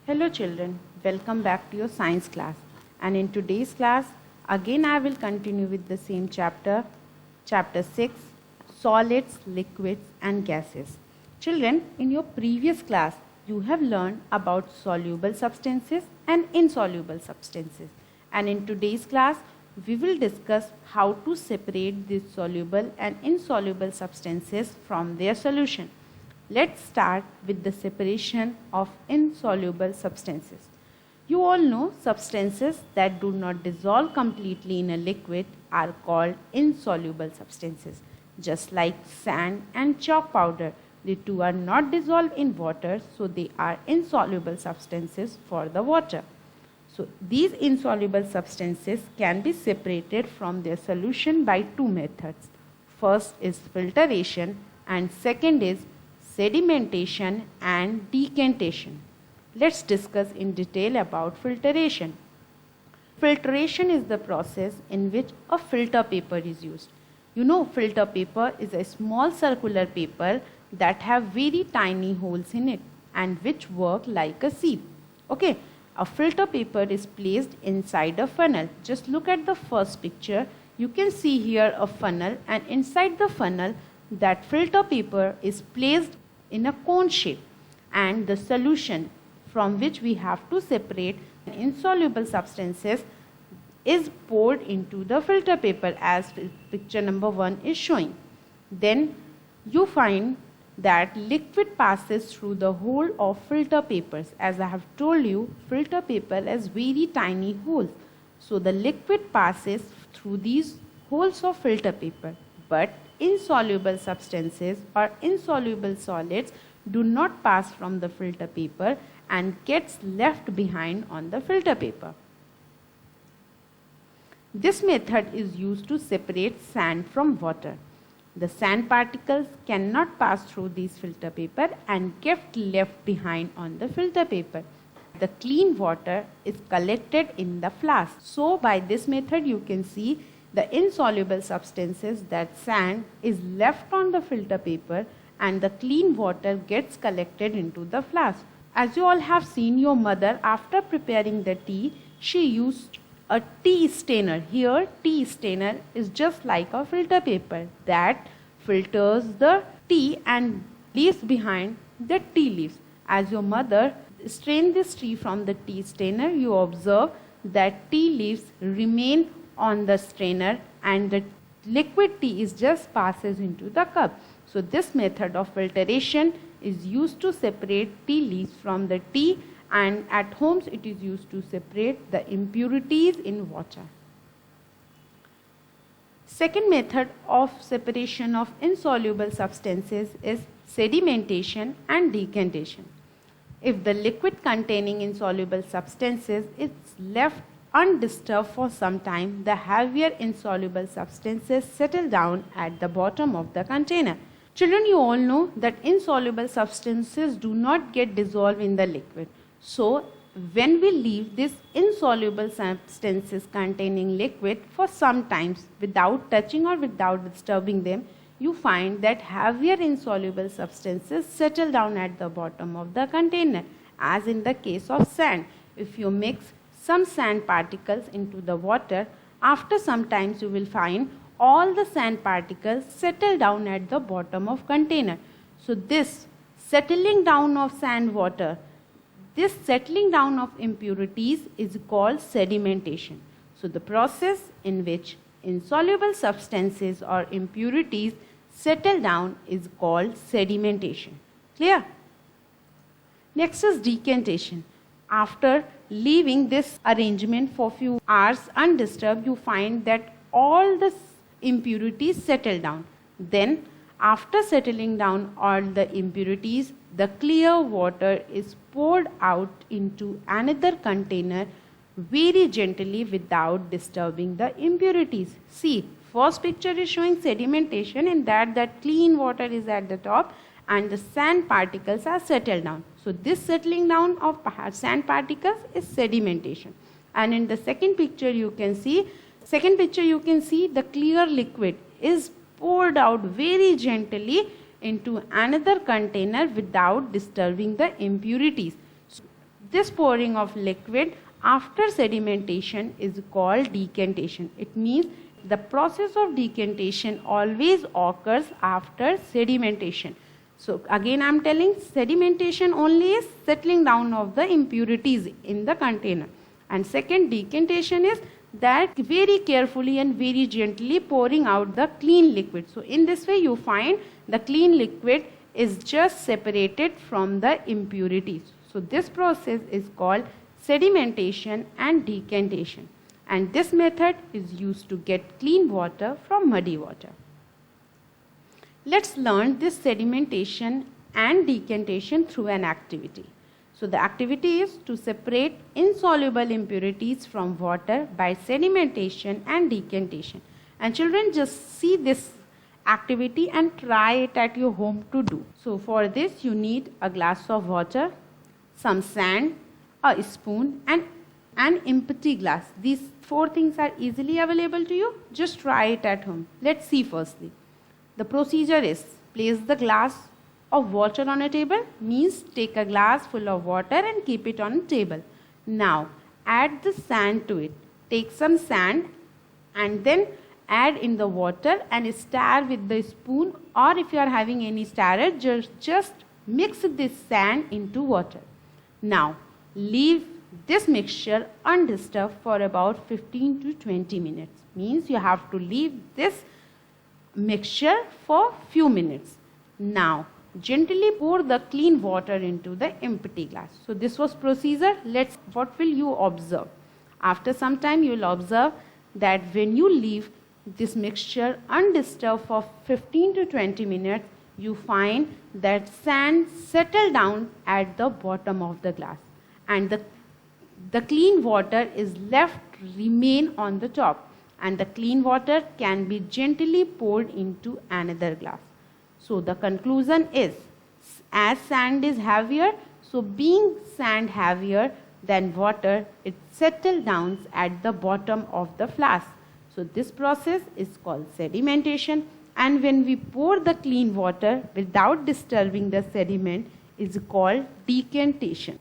Hello children, welcome back to your science class. And in today's class, again I will continue with the same chapter, chapter 6, solids, liquids and gases. Children, in your previous class, you have learned about soluble substances and insoluble substances. And in today's class, we will discuss how to separate these soluble and insoluble substances from their solution. Let's start with the separation of insoluble substances. You all know substances that do not dissolve completely in a liquid are called insoluble substances. Just like sand and chalk powder, the two are not dissolved in water, so they are insoluble substances for the water. So these insoluble substances can be separated from their solution by two methods. First is filtration and second is sedimentation and decantation. Let's discuss in detail about filtration. Filtration is the process in which a filter paper is used. You know, filter paper is a small circular paper that have very tiny holes in it and which work like a sieve. Okay, a filter paper is placed inside a funnel. Just look at the first picture. You can see here a funnel, and inside the funnel that filter paper is placed in a cone shape, and the solution from which we have to separate insoluble substances is poured into the filter paper as picture number 1 is showing. Then you find that liquid passes through the hole of filter papers. As I have told you, filter paper has very tiny holes. So the liquid passes through these holes of filter paper. But insoluble substances or insoluble solids do not pass from the filter paper and gets left behind on the filter paper. This method is used to separate sand from water. The sand particles cannot pass through these filter paper and get left behind on the filter paper. The clean water is collected in the flask. So by this method you can see the insoluble substances, that sand, is left on the filter paper and the clean water gets collected into the flask. As you all have seen, your mother, after preparing the tea, she used a tea strainer. Here tea strainer is just like a filter paper that filters the tea and leaves behind the tea leaves. As your mother strained this tea from the tea strainer, you observe that tea leaves remain on the strainer and the liquid tea is just passes into the cup. So this method of filtration is used to separate tea leaves from the tea, and at homes it is used to separate the impurities in water. Second method of separation of insoluble substances is sedimentation and decantation. If the liquid containing insoluble substances is left undisturbed for some time, the heavier insoluble substances settle down at the bottom of the container. Children, you all know that insoluble substances do not get dissolved in the liquid. So, when we leave these insoluble substances containing liquid for some time without touching or without disturbing them, you find that heavier insoluble substances settle down at the bottom of the container. As in the case of sand, if you mix some sand particles into the water, after some time you will find all the sand particles settle down at the bottom of container. So this settling down of sand water, this settling down of impurities is called sedimentation. So the process in which insoluble substances or impurities settle down is called sedimentation. Clear? Next is decantation. After leaving this arrangement for few hours undisturbed, you find that all the impurities settle down. Then after settling down all the impurities, the clear water is poured out into another container very gently without disturbing the impurities. See, first picture is showing sedimentation, in that clean water is at the top and the sand particles are settled down. So this settling down of sand particles is sedimentation. And in the second picture you can see the clear liquid is poured out very gently into another container without disturbing the impurities. So This pouring of liquid after sedimentation is called decantation. It means the process of decantation always occurs after sedimentation. So again I am telling, sedimentation only is settling down of the impurities in the container. And second, decantation is that very carefully and very gently pouring out the clean liquid. So in this way you find the clean liquid is just separated from the impurities. So this process is called sedimentation and decantation. And this method is used to get clean water from muddy water. Let's learn this sedimentation and decantation through an activity. So the activity is to separate insoluble impurities from water by sedimentation and decantation. And children, just see this activity and try it at your home to do. So for this you need a glass of water, some sand, a spoon and an empty glass. These four things are easily available to you. Just try it at home. Let's see firstly. The procedure is, place the glass of water on a table, means take a glass full of water and keep it on a table. Now add the sand to it. Take some sand and then add in the water and stir with the spoon, or if you are having any stirrer, just mix this sand into water. Now leave this mixture undisturbed for about 15 to 20 minutes. Means you have to leave this mixture for few minutes. Now gently pour the clean water into the empty glass. So this was procedure. What will you observe? After some time you will observe that when you leave this mixture undisturbed for 15 to 20 minutes, you find that sand settle down at the bottom of the glass and the clean water is left remain on the top, and the clean water can be gently poured into another glass. So the conclusion is, as sand is heavier, so being sand heavier than water, it settles down at the bottom of the flask. So this process is called sedimentation, and when we pour the clean water without disturbing the sediment is called decantation.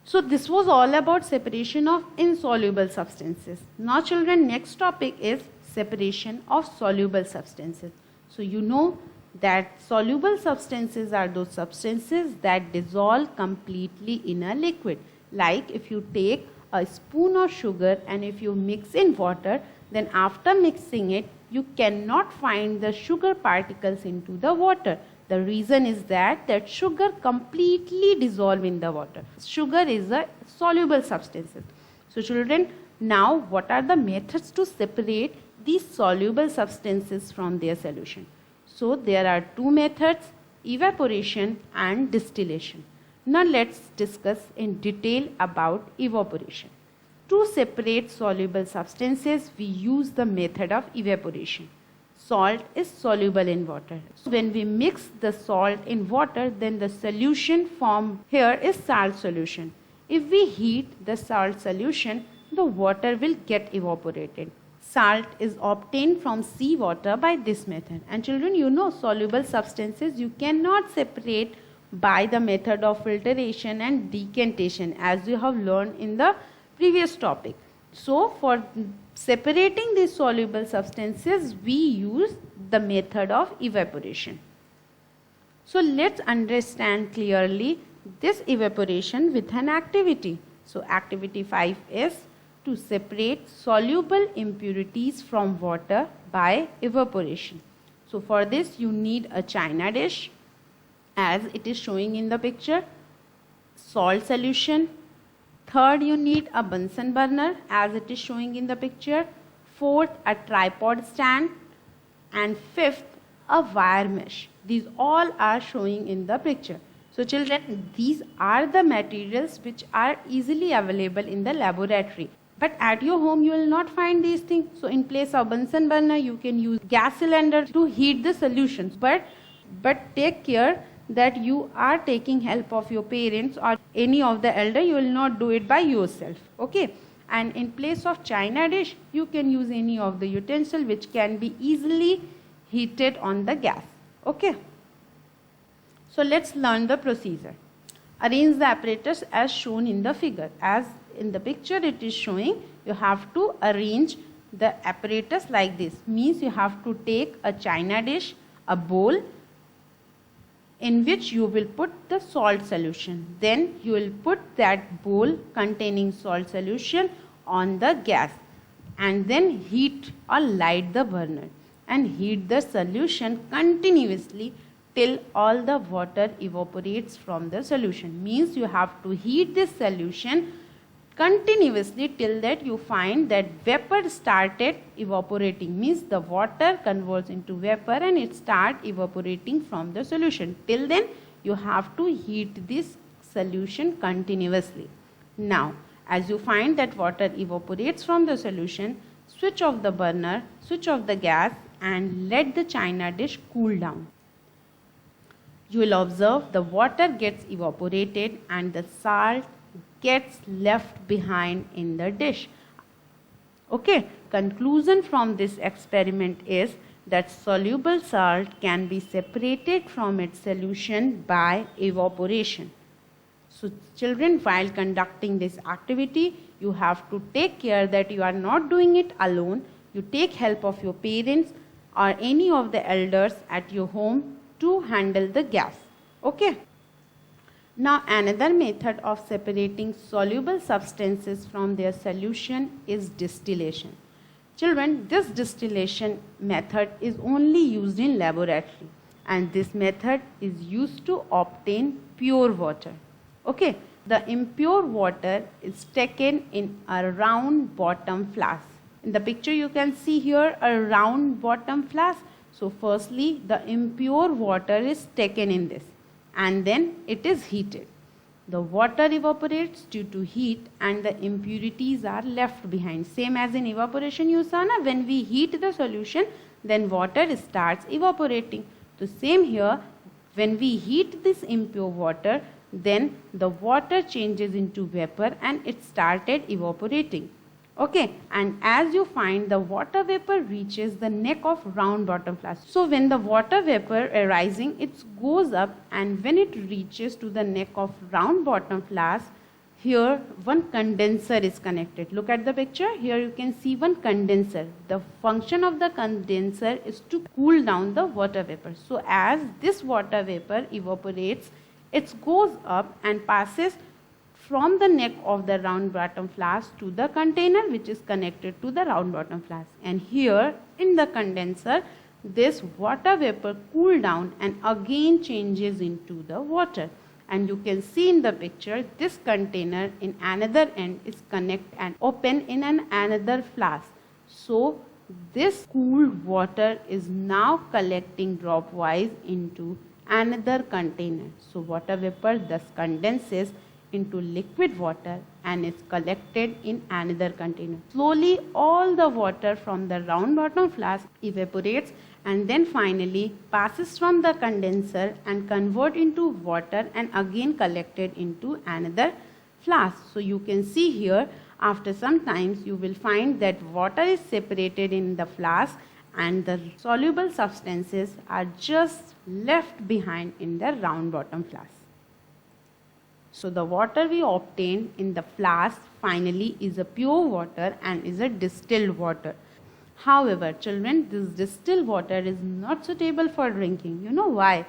So this was all about separation of insoluble substances. Now children, next topic is separation of soluble substances. So you know that soluble substances are those substances that dissolve completely in a liquid. Like if you take a spoon of sugar and if you mix in water, then after mixing it, you cannot find the sugar particles into the water. The reason is that sugar completely dissolve in the water. Sugar is a soluble substance. So children, now what are the methods to separate these soluble substances from their solution? So there are two methods, evaporation and distillation. Now let's discuss in detail about evaporation. To separate soluble substances, we use the method of evaporation. Salt is soluble in water. So when we mix the salt in water, then the solution formed here is salt solution. If we heat the salt solution, the water will get evaporated. Salt is obtained from seawater by this method. And children, you know soluble substances you cannot separate by the method of filtration and decantation, as you have learned in the previous topic. So for separating these soluble substances, we use the method of evaporation. So let's understand clearly this evaporation with an activity. So activity 5 is to separate soluble impurities from water by evaporation. So for this you need a china dish, as it is showing in the picture, salt solution. Third, you need a Bunsen burner, as it is showing in the picture. Fourth, a tripod stand. And fifth, a wire mesh. These all are showing in the picture. So children, these are the materials which are easily available in the laboratory. But at your home you will not find these things. So in place of Bunsen burner, you can use gas cylinder to heat the solutions. But take care that you are taking help of your parents or any of the elder. You will not do it by yourself. Okay. And in place of china dish, you can use any of the utensil which can be easily heated on the gas. Okay. So let's learn the procedure. Arrange the apparatus as shown in the figure. As in the picture it is showing, you have to arrange the apparatus like this. Means you have to take a china dish, a bowl, in which you will put the salt solution. Then you will put that bowl containing salt solution on the gas, and then heat or light the burner and heat the solution continuously till all the water evaporates from the solution. Means you have to heat this solution continuously till that you find that vapor started evaporating. Means the water converts into vapor and it starts evaporating from the solution. Till then you have to heat this solution continuously. Now as you find that water evaporates from the solution, switch off the burner, switch off the gas and let the china dish cool down. You will observe the water gets evaporated and the salt gets left behind in the dish. Okay, conclusion from this experiment is that soluble salt can be separated from its solution by evaporation. So children, while conducting this activity, you have to take care that you are not doing it alone. You take help of your parents or any of the elders at your home to handle the gas. Okay. Now another method of separating soluble substances from their solution is distillation. Children, this distillation method is only used in laboratory, and this method is used to obtain pure water. Okay, the impure water is taken in a round bottom flask. In the picture you can see here a round bottom flask. So firstly the impure water is taken in this and then it is heated. The water evaporates due to heat and the impurities are left behind. Same as in evaporation you saw na, when we heat the solution then water starts evaporating. So same here, when we heat this impure water, then the water changes into vapor and it started evaporating. Okay, and as you find the water vapor reaches the neck of round bottom flask. So when the water vapor arising, it goes up, and when it reaches to the neck of round bottom flask, here one condenser is connected. Look at the picture. Here you can see one condenser. The function of the condenser is to cool down the water vapor. So as this water vapor evaporates, it goes up and passes from the neck of the round bottom flask to the container which is connected to the round bottom flask. And here in the condenser, this water vapor cool down and again changes into the water. And you can see in the picture this container in another end is connect and open in another flask. So this cooled water is now collecting drop wise into another container. So water vapor thus condenses into liquid water and is collected in another container. Slowly all the water from the round bottom flask evaporates and then finally passes from the condenser and convert into water and again collected into another flask. So you can see here after some times you will find that water is separated in the flask and the soluble substances are just left behind in the round bottom flask. So the water we obtain in the flask finally is a pure water and is a distilled water. However, children, this distilled water is not suitable for drinking. You know why?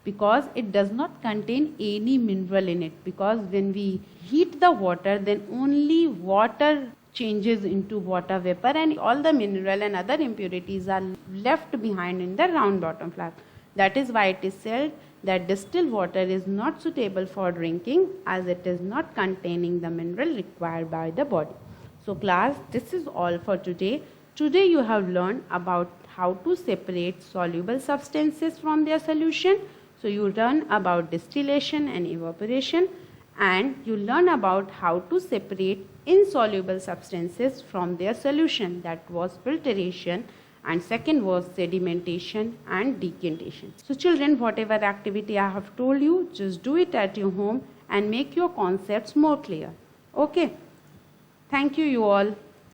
Because it does not contain any mineral in it. Because when we heat the water, then only water changes into water vapor and all the mineral and other impurities are left behind in the round bottom flask. That is why it is said that distilled water is not suitable for drinking as it is not containing the mineral required by the body. So class, this is all for today. Today you have learned about how to separate soluble substances from their solution. So you learn about distillation and evaporation, and you learn about how to separate insoluble substances from their solution, that was filtration, and second was sedimentation and decantation. So children, whatever activity I have told you, just do it at your home and make your concepts more clear. Okay. Thank you all.